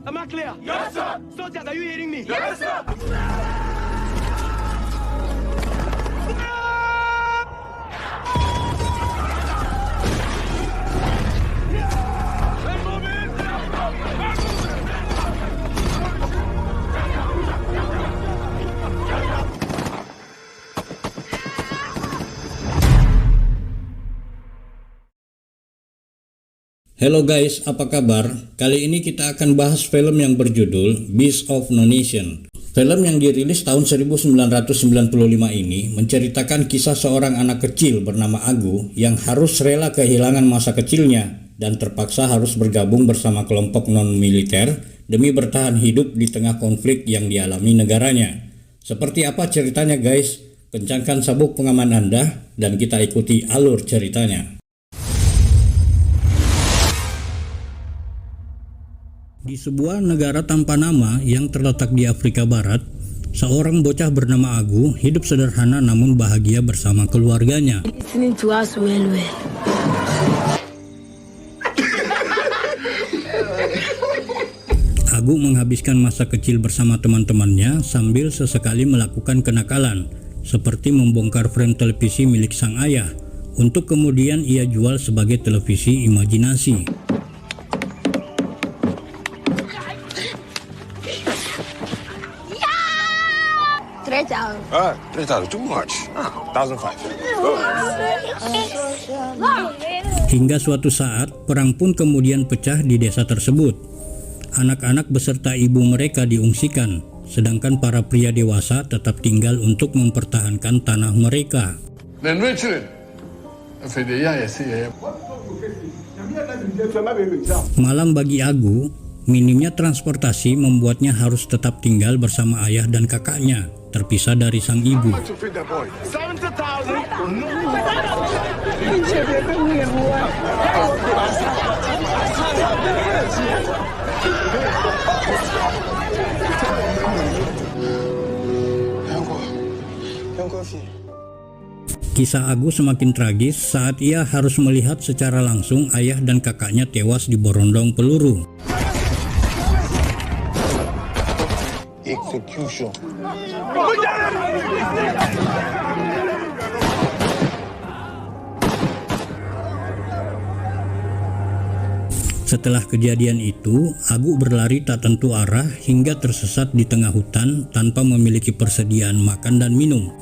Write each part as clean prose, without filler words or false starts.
Am I clear? Yes, sir. Soldiers, are you hearing me? Yes, sir. Halo guys, apa kabar? Kali ini kita akan bahas film yang berjudul Beast of No Nation. Film yang dirilis tahun 1995 ini menceritakan kisah seorang anak kecil bernama Agu yang harus rela kehilangan masa kecilnya dan terpaksa harus bergabung bersama kelompok non-militer demi bertahan hidup di tengah konflik yang dialami negaranya. Seperti apa ceritanya guys? Kencangkan sabuk pengaman Anda dan kita ikuti alur ceritanya. Di sebuah negara tanpa nama yang terletak di Afrika Barat, seorang bocah bernama Agu hidup sederhana namun bahagia bersama keluarganya. Listening to us well. Agu menghabiskan masa kecil bersama teman-temannya sambil sesekali melakukan kenakalan, seperti membongkar frame televisi milik sang ayah, untuk kemudian ia jual sebagai televisi imajinasi. $3,000 too much. 1,500. Hingga suatu saat, perang pun kemudian pecah di desa tersebut. Anak-anak beserta ibu mereka diungsikan, sedangkan para pria dewasa tetap tinggal untuk mempertahankan tanah mereka. Malam bagi Agu, minimnya transportasi membuatnya harus tetap tinggal bersama ayah dan kakaknya, terpisah dari sang ibu. Kisah Agu semakin tragis saat ia harus melihat secara langsung ayah dan kakaknya tewas diborondong peluru. Execution. Setelah kejadian itu, Agu berlari tak tentu arah hingga tersesat di tengah hutan tanpa memiliki persediaan makan dan minum.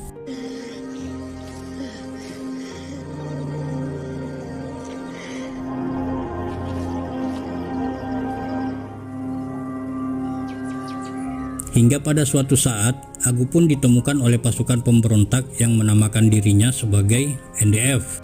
Hingga pada suatu saat, Agu pun ditemukan oleh pasukan pemberontak yang menamakan dirinya sebagai NDF.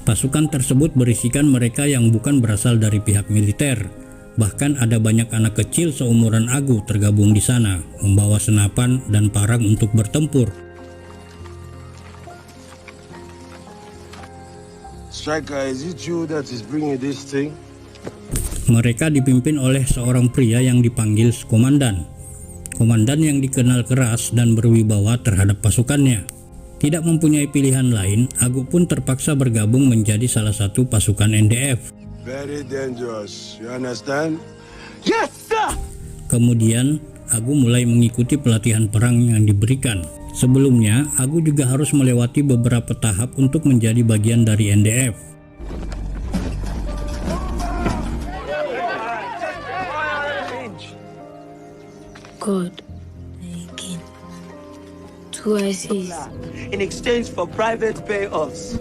Pasukan tersebut berisikan mereka yang bukan berasal dari pihak militer. Bahkan ada banyak anak kecil seumuran Agu tergabung di sana, membawa senapan dan parang untuk bertempur. Striker, is it you that is bringing this thing? Mereka dipimpin oleh seorang pria yang dipanggil komandan. Komandan yang dikenal keras dan berwibawa terhadap pasukannya. Tidak mempunyai pilihan lain, Agu pun terpaksa bergabung menjadi salah satu pasukan NDF. Very dangerous, you understand? Yes, sir. Kemudian, Agu mulai mengikuti pelatihan perang yang diberikan. Sebelumnya, Agu juga harus melewati beberapa tahap untuk menjadi bagian dari NDF. God, again. 2 ICs. In exchange for private payoffs.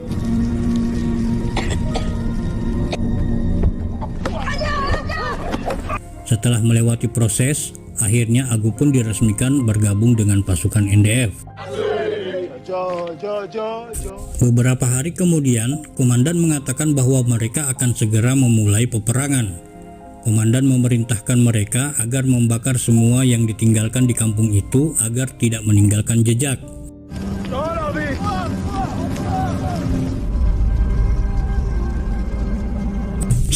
Setelah melewati proses, akhirnya Agu pun diresmikan bergabung dengan pasukan NDF. Beberapa hari kemudian, komandan mengatakan bahwa mereka akan segera memulai peperangan. Komandan memerintahkan mereka agar membakar semua yang ditinggalkan di kampung itu agar tidak meninggalkan jejak.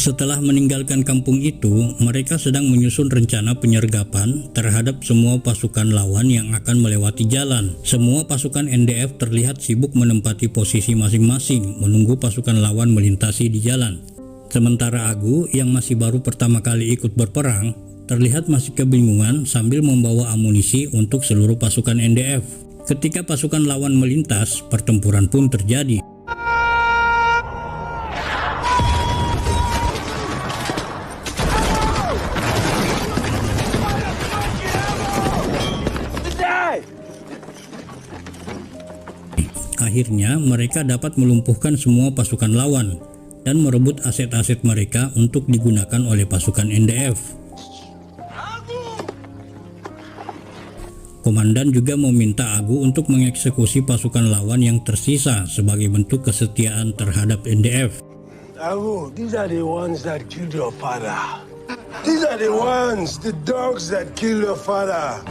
Setelah meninggalkan kampung itu, mereka sedang menyusun rencana penyergapan terhadap semua pasukan lawan yang akan melewati jalan. Semua pasukan NDF terlihat sibuk menempati posisi masing-masing, menunggu pasukan lawan melintasi di jalan. Sementara Agu yang masih baru pertama kali ikut berperang, terlihat masih kebingungan sambil membawa amunisi untuk seluruh pasukan NDF. Ketika pasukan lawan melintas, pertempuran pun terjadi. Akhirnya mereka dapat melumpuhkan semua pasukan lawan dan merebut aset-aset mereka untuk digunakan oleh pasukan NDF. Komandan juga meminta Agu untuk mengeksekusi pasukan lawan yang tersisa sebagai bentuk kesetiaan terhadap NDF. Agu, these are the ones that killed your father. These are the ones, the dogs that killed your father.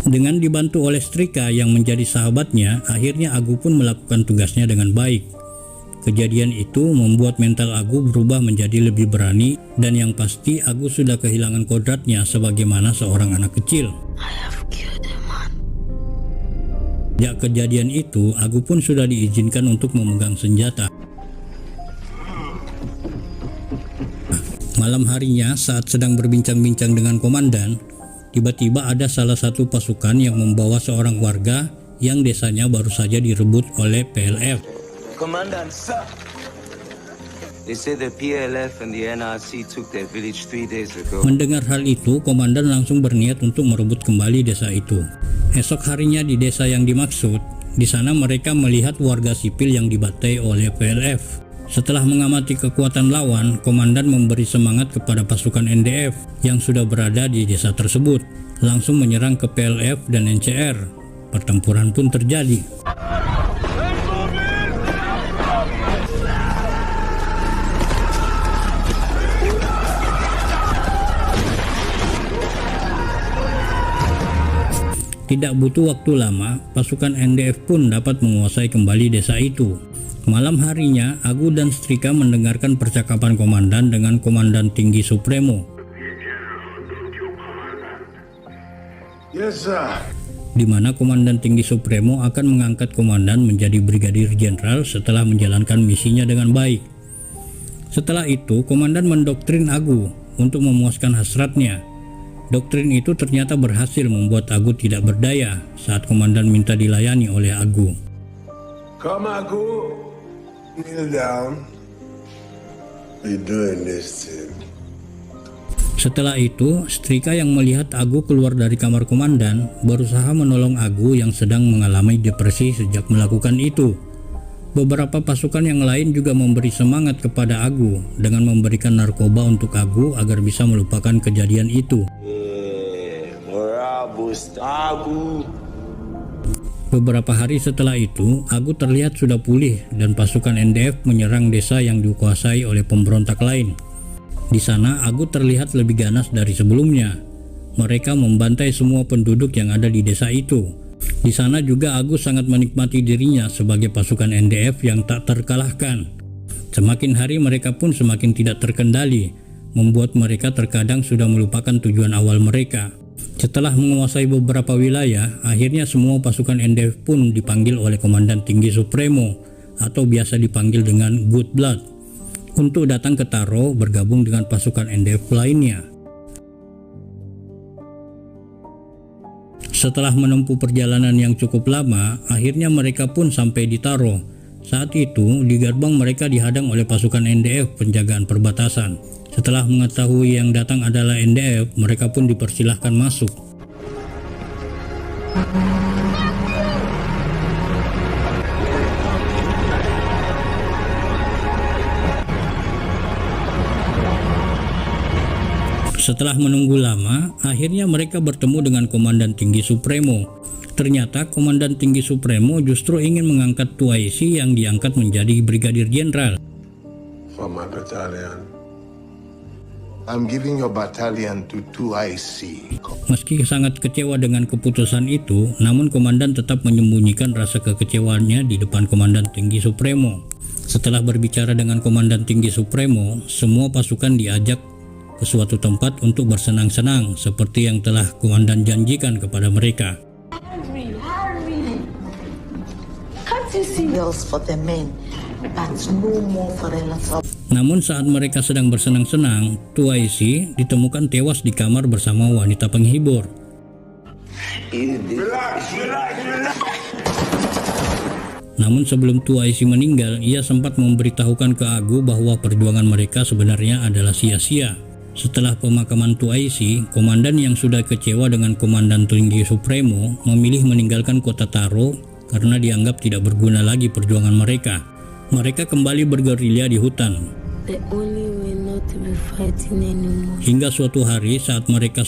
Dengan dibantu oleh Strika yang menjadi sahabatnya, akhirnya Agu pun melakukan tugasnya dengan baik. Kejadian itu membuat mental Agu berubah menjadi lebih berani, dan yang pasti Agu sudah kehilangan kodratnya sebagaimana seorang anak kecil. Sejak kejadian itu, Agu pun sudah diizinkan untuk memegang senjata. Malam harinya, saat sedang berbincang-bincang dengan komandan, tiba-tiba ada salah satu pasukan yang membawa seorang warga yang desanya baru saja direbut oleh PLF. Commandant, sir. They say the PLF and the NRC took their village 3 days ago. Mendengar hal itu, komandan langsung berniat untuk merebut kembali desa itu. Esok harinya di desa yang dimaksud, di sana mereka melihat warga sipil yang dibantai oleh PLF. Setelah mengamati kekuatan lawan, komandan memberi semangat kepada pasukan NDF yang sudah berada di desa tersebut, langsung menyerang ke PLF dan NCR. Pertempuran pun terjadi. Tidak butuh waktu lama, pasukan NDF pun dapat menguasai kembali desa itu. Malam harinya, Agu dan Strika mendengarkan percakapan komandan dengan Komandan Tinggi Supremo. Yes, sir. Di mana Komandan Tinggi Supremo akan mengangkat komandan menjadi Brigadir Jenderal setelah menjalankan misinya dengan baik. Setelah itu, komandan mendoktrin Agu untuk memuaskan hasratnya. Doktrin itu ternyata berhasil membuat Agu tidak berdaya saat komandan minta dilayani oleh Agu. Come, Agu. Kneel down. We're doing this thing. Setelah itu, Strika yang melihat Agu keluar dari kamar komandan berusaha menolong Agu yang sedang mengalami depresi sejak melakukan itu. Beberapa pasukan yang lain juga memberi semangat kepada Agu dengan memberikan narkoba untuk Agu agar bisa melupakan kejadian itu. Agu. Beberapa hari setelah itu, Agu terlihat sudah pulih dan pasukan NDF menyerang desa yang dikuasai oleh pemberontak lain. Di sana, Agu terlihat lebih ganas dari sebelumnya. Mereka membantai semua penduduk yang ada di desa itu. Di sana juga Agu sangat menikmati dirinya sebagai pasukan NDF yang tak terkalahkan. Semakin hari mereka pun semakin tidak terkendali, membuat mereka terkadang sudah melupakan tujuan awal mereka. Setelah menguasai beberapa wilayah, akhirnya semua pasukan NDF pun dipanggil oleh Komandan Tinggi Supremo atau biasa dipanggil dengan Good Blood untuk datang ke Taro bergabung dengan pasukan NDF lainnya. Setelah menempuh perjalanan yang cukup lama, akhirnya mereka pun sampai di Taro. Saat itu, di gerbang mereka dihadang oleh pasukan NDF penjagaan perbatasan. Setelah mengetahui yang datang adalah NDF, mereka pun dipersilahkan masuk. Setelah menunggu lama, akhirnya mereka bertemu dengan Komandan Tinggi Supremo. Ternyata Komandan Tinggi Supremo justru ingin mengangkat Tuaisi yang diangkat menjadi Brigadir Jenderal. For my battalion. I'm giving your battalion to 2IC. Meski sangat kecewa dengan keputusan itu, namun komandan tetap menyembunyikan rasa kekecewaannya di depan Komandan Tinggi Supremo. Setelah berbicara dengan Komandan Tinggi Supremo, semua pasukan diajak ke suatu tempat untuk bersenang-senang seperti yang telah Komandan janjikan kepada mereka. Hurry. Can't you see? Girls for the men, but no more for the lads. Namun saat mereka sedang bersenang-senang, Tuaisi ditemukan tewas di kamar bersama wanita penghibur. Namun sebelum Tuaisi meninggal, ia sempat memberitahukan ke Agu bahwa perjuangan mereka sebenarnya adalah sia-sia. Setelah pemakaman Tuaisi, komandan yang sudah kecewa dengan Komandan Tinggi Supremo memilih meninggalkan kota Taro karena dianggap tidak berguna lagi perjuangan mereka. Mereka kembali bergerilya di hutan. The only way not to be fighting anymore. Hingga suatu hari saat mereka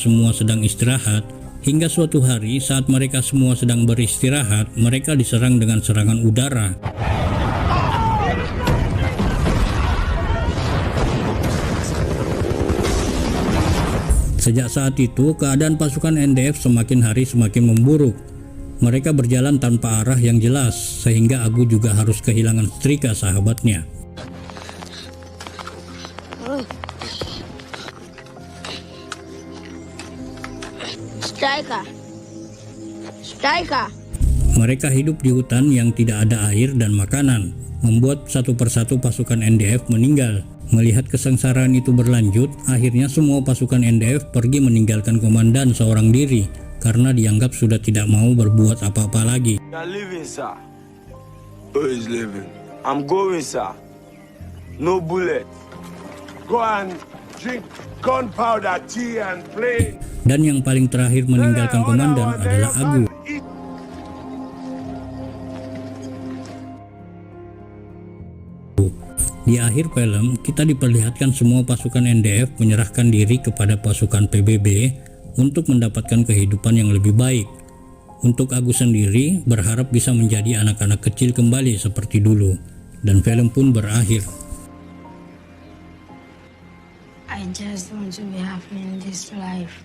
semua sedang beristirahat, mereka diserang dengan serangan udara. Sejak saat itu, keadaan pasukan NDF semakin hari semakin memburuk. Mereka berjalan tanpa arah yang jelas, sehingga Agu juga harus kehilangan Strika, sahabatnya. Striker. Mereka hidup di hutan yang tidak ada air dan makanan, membuat satu persatu pasukan NDF meninggal. Melihat kesengsaraan itu berlanjut, akhirnya semua pasukan NDF pergi meninggalkan komandan seorang diri karena dianggap sudah tidak mau berbuat apa-apa lagi. You're leaving, sir. Who is living? I'm going, sir. No bullet. Go and drink gunpowder tea and play. Dan yang paling terakhir meninggalkan komandan adalah Agu. Di akhir film, kita diperlihatkan semua pasukan NDF menyerahkan diri kepada pasukan PBB untuk mendapatkan kehidupan yang lebih baik. Untuk Agu sendiri, berharap bisa menjadi anak-anak kecil kembali seperti dulu. Dan film pun berakhir. I just want to be happy in this life.